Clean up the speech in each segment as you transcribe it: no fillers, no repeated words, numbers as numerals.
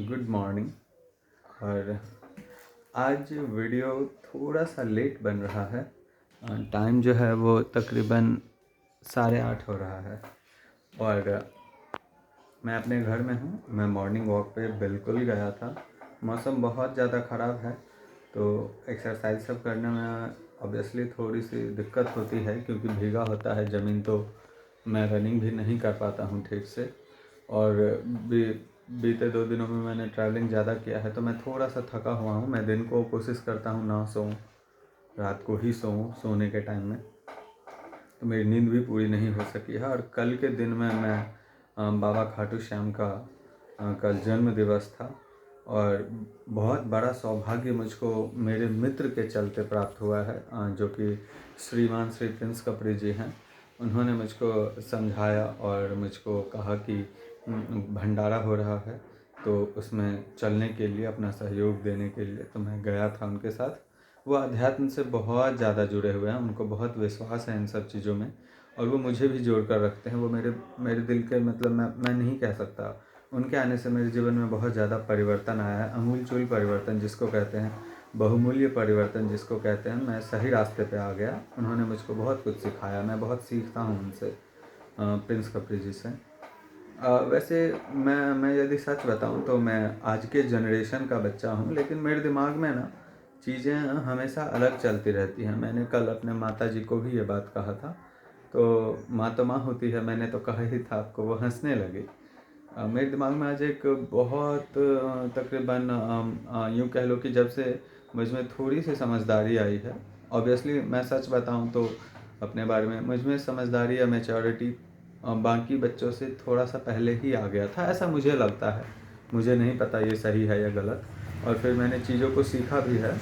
Good morning. और आज video थोड़ा सा लेट बन रहा है। टाइम जो है वो तकरीबन 8:30 हो रहा है और मैं अपने घर में हूँ। मैं मॉर्निंग वॉक पे बिल्कुल गया था। मौसम बहुत ज़्यादा ख़राब है तो एक्सरसाइज सब करने में ऑब्वियसली थोड़ी सी दिक्कत होती है क्योंकि भीगा होता है ज़मीन, तो मैं रनिंग भी नहीं कर पाता हूँ ठीक से। और बीते 2 दिनों में मैंने ट्रैवलिंग ज़्यादा किया है तो मैं थोड़ा सा थका हुआ हूँ। मैं दिन को कोशिश करता हूँ ना सोऊं, रात को ही सोऊं सोने के टाइम में, तो मेरी नींद भी पूरी नहीं हो सकी है। और कल के दिन में मैं बाबा खाटू श्याम का कल जन्म दिवस था और बहुत बड़ा सौभाग्य मुझको मेरे मित्र के चलते प्राप्त हुआ है, जो कि श्रीमान श्री प्रिंस कपड़ी जी हैं। उन्होंने मुझको समझाया और मुझको कहा कि भंडारा हो रहा है तो उसमें चलने के लिए, अपना सहयोग देने के लिए, तो मैं गया था उनके साथ। वो अध्यात्म से बहुत ज़्यादा जुड़े हुए हैं, उनको बहुत विश्वास है इन सब चीज़ों में और वो मुझे भी जोड़ कर रखते हैं। वो मेरे दिल के, मतलब मैं नहीं कह सकता, उनके आने से मेरे जीवन में बहुत ज़्यादा परिवर्तन आया है। अमूलचूल परिवर्तन जिसको कहते हैं, बहुमूल्य परिवर्तन जिसको कहते हैं। मैं सही रास्ते पे आ गया। उन्होंने मुझको बहुत कुछ सिखाया, मैं बहुत सीखता हूँ उनसे, प्रिंस कपड़ी जी से। वैसे मैं यदि सच बताऊं तो मैं आज के जनरेशन का बच्चा हूं, लेकिन मेरे दिमाग में ना चीज़ें हमेशा अलग चलती रहती हैं। मैंने कल अपने माता जी को भी ये बात कहा था, तो माँ तो माँ होती है, मैंने तो कहा ही था आपको, वो हंसने लगी। मेरे दिमाग में आज एक बहुत तकरीबन यूँ कह लो कि जब से मुझ में थोड़ी सी समझदारी आई है, ऑब्वियसली मैं सच बताऊं तो अपने बारे में, मुझ में समझदारी या मैच्योरिटी बाकी बच्चों से थोड़ा सा पहले ही आ गया था, ऐसा मुझे लगता है। मुझे नहीं पता ये सही है या गलत, और फिर मैंने चीज़ों को सीखा भी है।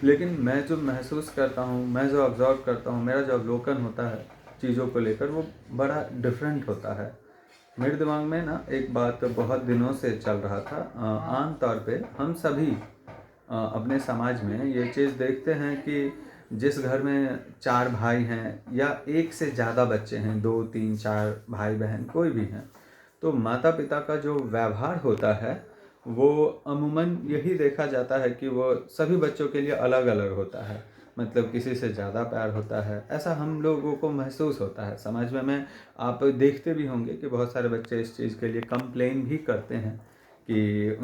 लेकिन मैं जो महसूस करता हूँ, मैं जो ऑब्ज़र्व करता हूँ, मेरा जो अवलोकन होता है चीज़ों को लेकर, वो बड़ा डिफरेंट होता है। मेरे दिमाग में ना एक बात बहुत दिनों से चल रहा था। आम तौर पे हम सभी अपने समाज में ये चीज़ देखते हैं कि जिस घर में 4 भाई हैं या एक से ज़्यादा बच्चे हैं, 2, 3, 4 भाई बहन कोई भी हैं, तो माता पिता का जो व्यवहार होता है वो अमूमन यही देखा जाता है कि वो सभी बच्चों के लिए अलग अलग होता है। मतलब किसी से ज़्यादा प्यार होता है, ऐसा हम लोगों को महसूस होता है समाज में। आप देखते भी होंगे कि बहुत सारे बच्चे इस चीज़ के लिए कंप्लेन भी करते हैं कि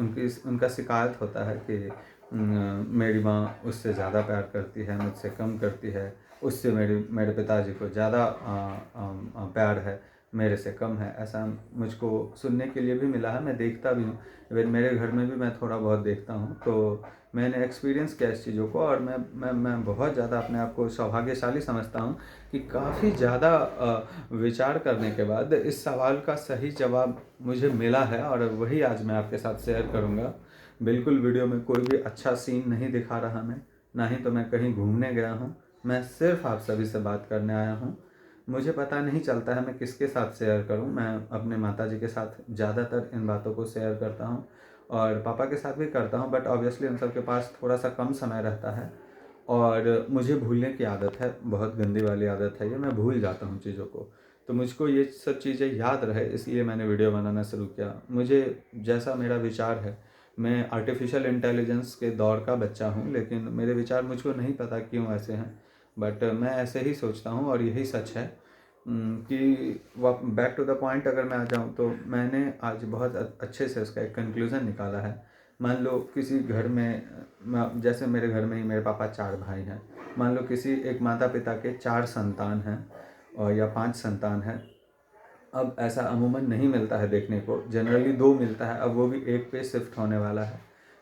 उनका शिकायत होता है कि मेरी माँ उससे ज़्यादा प्यार करती है, मुझसे कम करती है, उससे मेरे पिताजी को ज़्यादा प्यार है, मेरे से कम है। ऐसा मुझको सुनने के लिए भी मिला है, मैं देखता भी हूँ। इवन मेरे घर में भी मैं थोड़ा बहुत देखता हूँ, तो मैंने एक्सपीरियंस किया इस चीज़ों को और मैं बहुत ज़्यादा अपने आप को सौभाग्यशाली समझता हूँ कि काफ़ी ज़्यादा विचार करने के बाद इस सवाल का सही जवाब मुझे मिला है और वही आज मैं आपके साथ शेयर करूँगा। बिल्कुल वीडियो में कोई भी अच्छा सीन नहीं दिखा रहा मैं, ना ही तो मैं कहीं घूमने गया हूँ। मैं सिर्फ आप सभी से बात करने आया हूँ। मुझे पता नहीं चलता है मैं किसके साथ शेयर करूं। मैं अपने माताजी के साथ ज़्यादातर इन बातों को शेयर करता हूं और पापा के साथ भी करता हूं, बट ऑब्वियसली उन सब के पास थोड़ा सा कम समय रहता है और मुझे भूलने की आदत है, बहुत गंदी वाली आदत है ये, मैं भूल जाता हूँ चीज़ों को। तो मुझको ये सब चीज़ें याद रहे इसलिए मैंने वीडियो बनाना शुरू किया। मुझे जैसा मेरा विचार है, मैं आर्टिफिशियल इंटेलिजेंस के दौर का बच्चा हूँ, लेकिन मेरे विचार मुझको नहीं पता क्यों ऐसे हैं, बट मैं ऐसे ही सोचता हूँ और यही सच है। कि बैक टू द पॉइंट अगर मैं आ जाऊँ तो मैंने आज बहुत अच्छे से उसका एक कंक्लूज़न निकाला है। मान लो किसी घर में, जैसे मेरे घर में ही मेरे पापा 4 भाई हैं, मान लो किसी एक माता पिता के 4 संतान हैं और या 5 संतान हैं। अब ऐसा अमूमन नहीं मिलता है देखने को, जनरली 2 मिलता है, अब वो भी 1 पे शिफ्ट होने वाला है।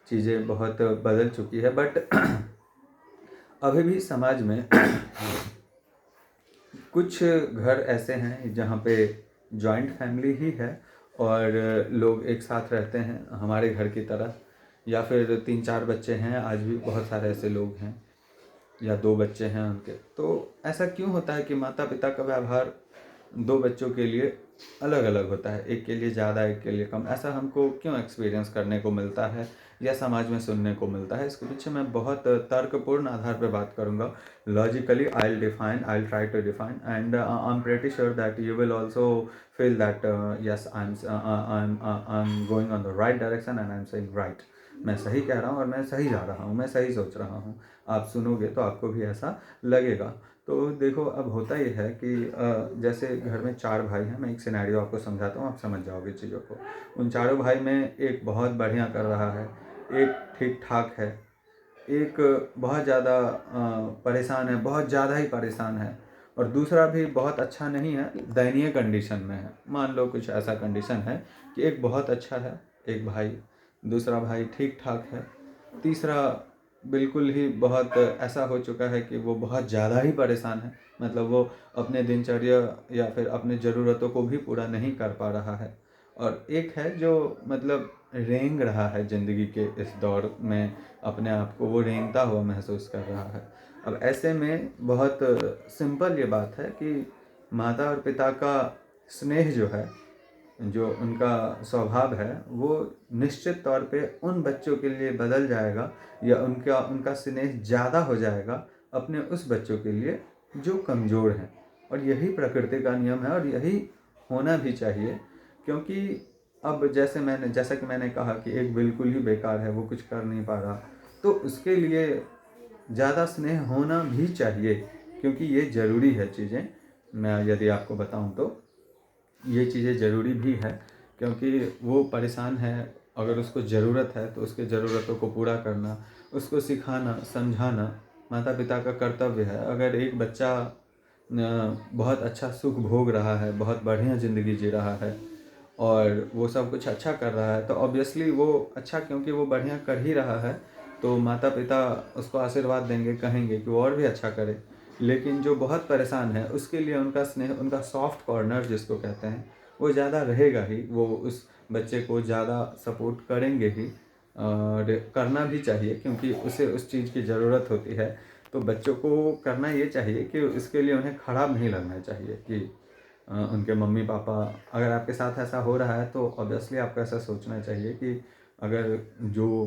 चीज़ें बहुत बदल चुकी है, बट अभी भी समाज में कुछ घर ऐसे हैं जहाँ पे जॉइंट फैमिली ही है और लोग एक साथ रहते हैं हमारे घर की तरह, या फिर 3-4 बच्चे हैं, आज भी बहुत सारे ऐसे लोग हैं, या 2 बच्चे हैं उनके। तो ऐसा क्यों होता है कि माता पिता का व्यवहार 2 बच्चों के लिए अलग अलग होता है, एक के लिए ज़्यादा एक के लिए कम। ऐसा हमको क्यों एक्सपीरियंस करने को मिलता है या समाज में सुनने को मिलता है, इसके पीछे मैं बहुत तर्कपूर्ण आधार पे बात करूँगा। Logically I will try to define and I am pretty sure that you will also feel that yes I am going on the right direction and I am saying right. मैं सही कह रहा हूँ और मैं सही जा रहा हूँ, मैं सही सोच रहा हूँ। आप सुनोगे तो आपको भी ऐसा लगेगा। तो देखो, अब होता ये है कि जैसे घर में 4 भाई हैं। मैं एक सिनेरियो आपको समझाता हूँ, आप समझ जाओगे चीज़ों को। उन चारों भाई में एक बहुत बढ़िया कर रहा है, एक ठीक ठाक है, एक बहुत ज़्यादा परेशान है, बहुत ज़्यादा ही परेशान है, और दूसरा भी बहुत अच्छा नहीं है, दयनीय कंडीशन में है। मान लो कुछ ऐसा कंडीशन है कि एक बहुत अच्छा है एक भाई, दूसरा भाई ठीक ठाक है, तीसरा बिल्कुल ही बहुत ऐसा हो चुका है कि वो बहुत ज़्यादा ही परेशान है। मतलब वो अपने दिनचर्या या फिर अपनी ज़रूरतों को भी पूरा नहीं कर पा रहा है। और एक है जो मतलब रेंग रहा है ज़िंदगी के इस दौर में, अपने आप को वो रेंगता हुआ महसूस कर रहा है। अब ऐसे में बहुत सिंपल ये बात है कि माता और पिता का स्नेह जो है, जो उनका स्वभाव है, वो निश्चित तौर पे उन बच्चों के लिए बदल जाएगा या उनका उनका स्नेह ज़्यादा हो जाएगा अपने उस बच्चों के लिए जो कमज़ोर हैं। और यही प्रकृति का नियम है और यही होना भी चाहिए। क्योंकि अब जैसा कि मैंने कहा कि एक बिल्कुल ही बेकार है, वो कुछ कर नहीं पा रहा, तो उसके लिए ज़्यादा स्नेह होना भी चाहिए, क्योंकि ये ज़रूरी है चीज़ें। मैं यदि आपको बताऊं तो ये चीज़ें ज़रूरी भी है, क्योंकि वो परेशान है। अगर उसको ज़रूरत है तो उसके ज़रूरतों को पूरा करना, उसको सिखाना समझाना माता पिता का कर्तव्य है। अगर एक बच्चा बहुत अच्छा सुख भोग रहा है, बहुत बढ़िया ज़िंदगी जी रहा है और वो सब कुछ अच्छा कर रहा है, तो ऑब्वियसली वो अच्छा, क्योंकि वो बढ़िया कर ही रहा है, तो माता पिता उसको आशीर्वाद देंगे, कहेंगे कि वो और भी अच्छा करे। लेकिन जो बहुत परेशान है उसके लिए उनका स्नेह, उनका सॉफ्ट कॉर्नर जिसको कहते हैं, वो ज़्यादा रहेगा ही। वो उस बच्चे को ज़्यादा सपोर्ट करेंगे ही, और करना भी चाहिए, क्योंकि उसे उस चीज़ की ज़रूरत होती है। तो बच्चों को करना ये चाहिए कि इसके लिए उन्हें खराब नहीं लगना चाहिए कि उनके मम्मी पापा, अगर आपके साथ ऐसा हो रहा है तो ऑब्वियसली आपको ऐसा सोचना चाहिए कि अगर जो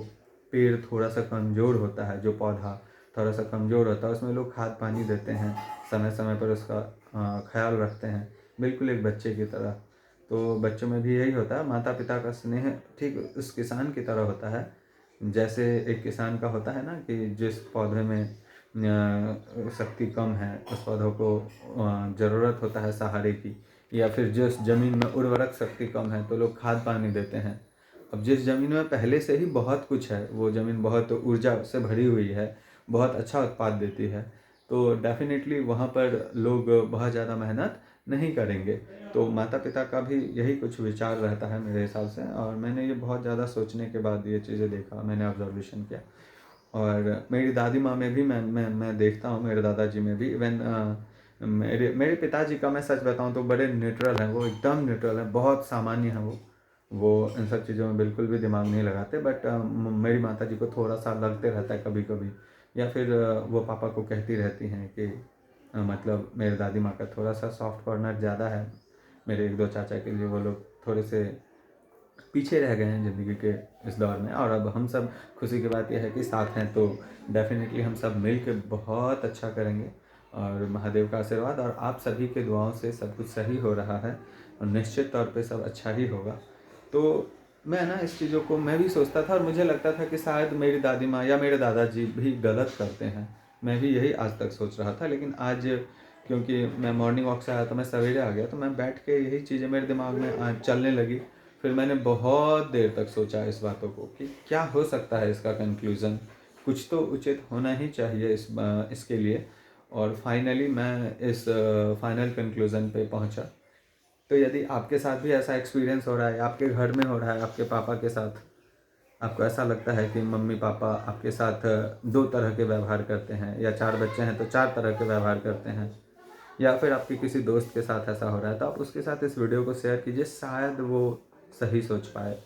पेड़ थोड़ा सा कमज़ोर होता है, जो पौधा थोड़ा सा कमज़ोर होता है, उसमें लोग खाद पानी देते हैं, समय समय पर उसका ख्याल रखते हैं, बिल्कुल एक बच्चे की तरह। तो बच्चों में भी यही होता है, माता पिता का स्नेह ठीक उस किसान की तरह होता है। जैसे एक किसान का होता है ना कि जिस पौधे में शक्ति कम है, उस पौधों को ज़रूरत होता है सहारे की, या फिर जिस ज़मीन में उर्वरक शक्ति कम है तो लोग खाद पानी देते हैं। अब जिस ज़मीन में पहले से ही बहुत कुछ है, वो ज़मीन बहुत ऊर्जा से भरी हुई है, बहुत अच्छा उत्पाद देती है, तो डेफिनेटली वहाँ पर लोग बहुत ज़्यादा मेहनत नहीं करेंगे। तो माता पिता का भी यही कुछ विचार रहता है मेरे हिसाब से, और मैंने ये बहुत ज़्यादा सोचने के बाद ये चीज़ें देखा, मैंने ऑब्जर्वेशन किया। और मेरी दादी माँ में भी मैं देखता हूँ, मेरे दादाजी में भी। इवन मेरे मेरे पिताजी का मैं सच बताऊँ तो बड़े न्यूट्रल हैं, वो एकदम न्यूट्रल हैं, बहुत सामान्य हैं। वो इन सब चीज़ों में बिल्कुल भी दिमाग नहीं लगाते। बट मेरी माता जी को थोड़ा सा लगते रहता है कभी कभी, या फिर वो पापा को कहती रहती हैं कि मतलब मेरे दादी माँ का थोड़ा सा सॉफ्ट कॉर्नर ज़्यादा है। मेरे एक दो चाचा के लिए वो लोग थोड़े से पीछे रह गए हैं ज़िंदगी के इस दौर में, और अब हम सब, खुशी की बात यह है कि साथ हैं, तो डेफिनेटली हम सब मिल के बहुत अच्छा करेंगे। और महादेव का आशीर्वाद और आप सभी के दुआओं से सब कुछ सही हो रहा है, और निश्चित तौर पे सब अच्छा ही होगा। तो मैं ना इस चीज़ों को मैं भी सोचता था, और मुझे लगता था कि शायद मेरी दादी माँ या मेरे दादाजी भी गलत करते हैं। मैं भी यही आज तक सोच रहा था, लेकिन आज क्योंकि मैं मॉर्निंग वॉक से आया, तो मैं सवेरे आ गया, तो मैं बैठ के यही चीज़ें मेरे दिमाग में आज चलने लगी। फिर मैंने बहुत देर तक सोचा इस बातों को कि क्या हो सकता है इसका कंक्लूज़न, कुछ तो उचित होना ही चाहिए इसके लिए। और फाइनली मैं इस फाइनल कंक्लूज़न पे पहुंचा। तो यदि आपके साथ भी ऐसा एक्सपीरियंस हो रहा है, आपके घर में हो रहा है, आपके पापा के साथ, आपको ऐसा लगता है कि मम्मी पापा आपके साथ दो तरह के व्यवहार करते हैं, या चार बच्चे हैं तो चार तरह के व्यवहार करते हैं, या फिर आपके किसी दोस्त के साथ ऐसा हो रहा है, तो आप उसके साथ इस वीडियो को शेयर कीजिए, शायद वो सही सोच पाए।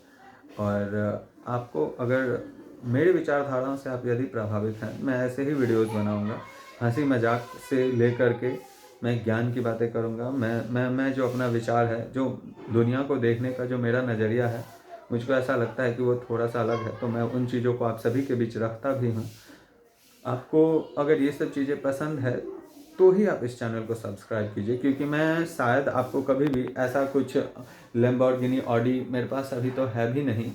और आपको अगर मेरी विचारधाराओं से आप यदि प्रभावित हैं, मैं ऐसे ही वीडियोस बनाऊंगा, हंसी मजाक से लेकर के मैं ज्ञान की बातें करूँगा। मैं जो अपना विचार है, जो दुनिया को देखने का जो मेरा नज़रिया है, मुझको ऐसा लगता है कि वो थोड़ा-सा अलग है, तो मैं उन चीज़ों को आप सभी के बीच रखता भी हूँ। आपको अगर ये सब चीज़ें पसंद है तो ही आप इस चैनल को सब्सक्राइब कीजिए, क्योंकि मैं शायद आपको कभी भी ऐसा कुछ लैम्बोर्गिनी ऑडी मेरे पास अभी तो है भी नहीं,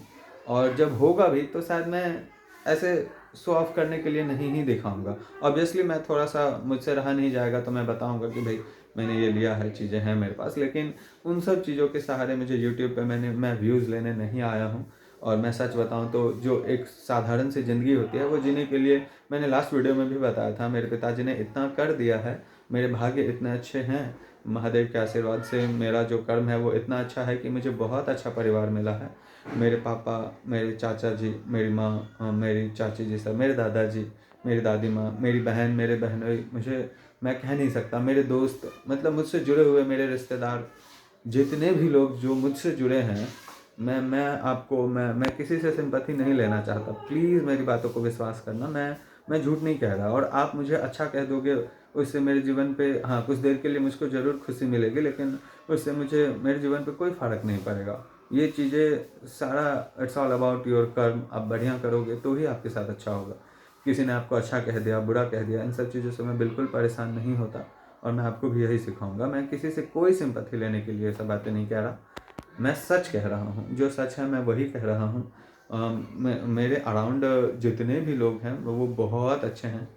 और जब होगा भी तो शायद मैं ऐसे शो ऑफ करने के लिए नहीं ही दिखाऊंगा। ऑब्वियसली मैं थोड़ा-सा मुझसे रहा नहीं जाएगा तो मैं बताऊंगा कि भाई मैंने ये लिया है, चीज़ें हैं मेरे पास, लेकिन उन सब चीज़ों के सहारे मुझे यूट्यूब पे मैं व्यूज़ लेने नहीं आया हूँ। और मैं सच बताऊँ तो जो एक साधारण सी ज़िंदगी होती है वो जीने के लिए मैंने लास्ट वीडियो में भी बताया था, मेरे पिताजी ने इतना कर दिया है, मेरे भाग्य इतने अच्छे हैं, महादेव के आशीर्वाद से मेरा जो कर्म है वो इतना अच्छा है कि मुझे बहुत अच्छा परिवार मिला है। मेरे पापा, मेरे चाचा जी, मेरी माँ, मेरी चाची जी सब, मेरे दादाजी, मेरी दादी माँ, मेरी बहन, मेरे बहनोई, मुझे मैं कह नहीं सकता, मेरे दोस्त, मतलब मुझसे जुड़े हुए मेरे रिश्तेदार, जितने भी लोग जो मुझसे जुड़े हैं, मैं किसी से सिंपैथी नहीं लेना चाहता। प्लीज़ मेरी बातों को विश्वास करना, मैं झूठ नहीं कह रहा, और आप मुझे अच्छा कह दोगे उससे मेरे जीवन पे, हाँ, कुछ देर के लिए मुझको ज़रूर खुशी मिलेगी, लेकिन उससे मुझे मेरे जीवन पे कोई फ़र्क नहीं पड़ेगा। ये चीज़ें सारा इट्स ऑल अबाउट योर कर्म। आप बढ़िया करोगे तो ही आपके साथ अच्छा होगा। किसी ने आपको अच्छा कह दिया, बुरा कह दिया, इन सब चीज़ों से मैं बिल्कुल परेशान नहीं होता, और मैं आपको भी यही सिखाऊंगा। मैं किसी से कोई सिंपैथी लेने के लिए ये सब बातें नहीं कह रहा, मैं सच कह रहा हूँ, जो सच है मैं वही कह रहा हूँ। मेरे अराउंड जितने भी लोग हैं वो बहुत अच्छे हैं।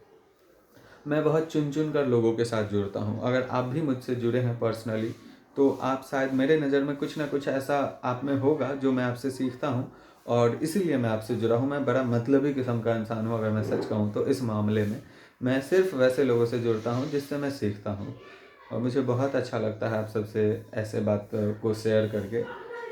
मैं बहुत चुन चुन कर लोगों के साथ जुड़ता हूँ। अगर आप भी मुझसे जुड़े हैं पर्सनली, तो आप शायद मेरे नज़र में कुछ ना कुछ ऐसा आप में होगा जो मैं आपसे सीखता हूँ, और इसीलिए मैं आपसे जुड़ा हूँ। मैं बड़ा मतलबी किस्म का इंसान हूँ, अगर मैं सच कहूँ तो इस मामले में मैं सिर्फ वैसे लोगों से जुड़ता हूँ जिससे मैं सीखता हूँ, और मुझे बहुत अच्छा लगता है आप सबसे ऐसे बात को शेयर करके।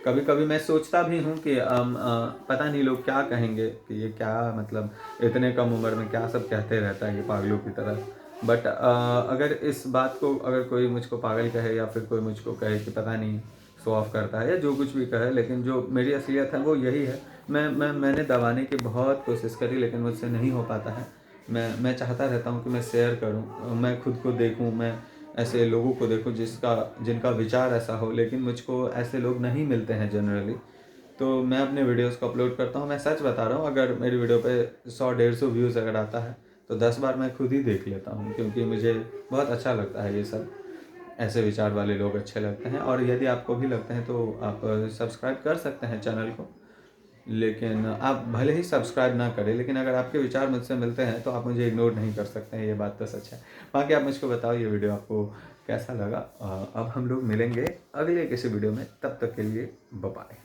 कभी कभी मैं सोचता भी हूँ कि पता नहीं लोग क्या कहेंगे, कि ये क्या, मतलब इतने कम उम्र में क्या सब कहते रहता है ये पागलों की तरह। बट अगर इस बात को, अगर कोई मुझको पागल कहे या फिर कोई मुझको कहे कि पता नहीं शो ऑफ करता है या जो कुछ भी कहे, लेकिन जो मेरी असलियत है वो यही है। मैंने दबाने की बहुत कोशिश करी, लेकिन मुझसे नहीं हो पाता है। मैं चाहता रहता हूँ कि मैं शेयर करूँ, मैं खुद को देखूँ, मैं ऐसे लोगों को देखूँ जिनका विचार ऐसा हो, लेकिन मुझको ऐसे लोग नहीं मिलते हैं जनरली। तो मैं अपने वीडियोस को अपलोड करता हूँ। मैं सच बता रहा हूँ, अगर मेरी वीडियो पे 100-150 व्यूज़ अगर आता है तो 10 बार मैं खुद ही देख लेता हूँ, क्योंकि मुझे बहुत अच्छा लगता है ये सब, ऐसे विचार वाले लोग अच्छे लगते हैं। और यदि आपको भी लगते हैं तो आप सब्सक्राइब कर सकते हैं चैनल को, लेकिन आप भले ही सब्सक्राइब ना करें, लेकिन अगर आपके विचार मुझसे मिलते हैं तो आप मुझे इग्नोर नहीं कर सकते हैं, ये बात तो सच है। बाकी आप मुझको बताओ ये वीडियो आपको कैसा लगा। अब हम लोग मिलेंगे अगले किसी वीडियो में, तब तक के लिए बाय बाय।